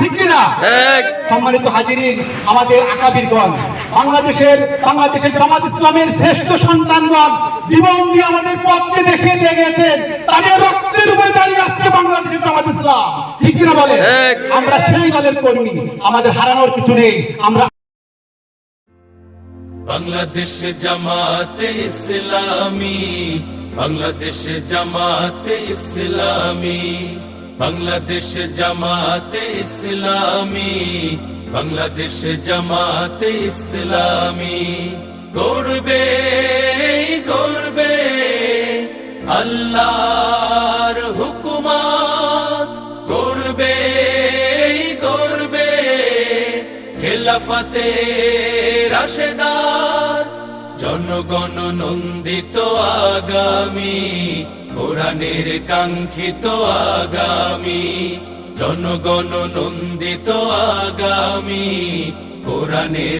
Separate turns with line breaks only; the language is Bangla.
ঠিক কিনা? সম্মানিত হাজিরিন, আমাদের আকাবিরগণ, বাংলাদেশের জামাত ইসলামের শ্রেষ্ঠ সন্তানগণ জীবন দিয়ে আমাদের পথকে দেখিয়ে দিয়ে গেছেন। তাদের রক্তের উপরে দাঁড়িয়ে আসছে বাংলাদেশের জামাত ইসলাম, ঠিক কিনা বলে? আমরা সেই দলের কর্মী, আমাদের হারানোর কিছু নেই। আমরা
বাংলাদেশ জামাতে ইসলামী, বাংলাদেশ জামাতে ইসলামী, বাংলাদেশ জামাতে ইসলামী, বাংলাদেশ জামাতে ইসলামী গড়বে গড়বে আল্লাহর হুকুমত, গড়বে গড়বে খেলাফতে রাশেদার, জনগণ নন্দিত আগামী, কোরআনের কাঙ্ক্ষিত আগামী, জনগণ নন্দিত আগামী, কোরআনের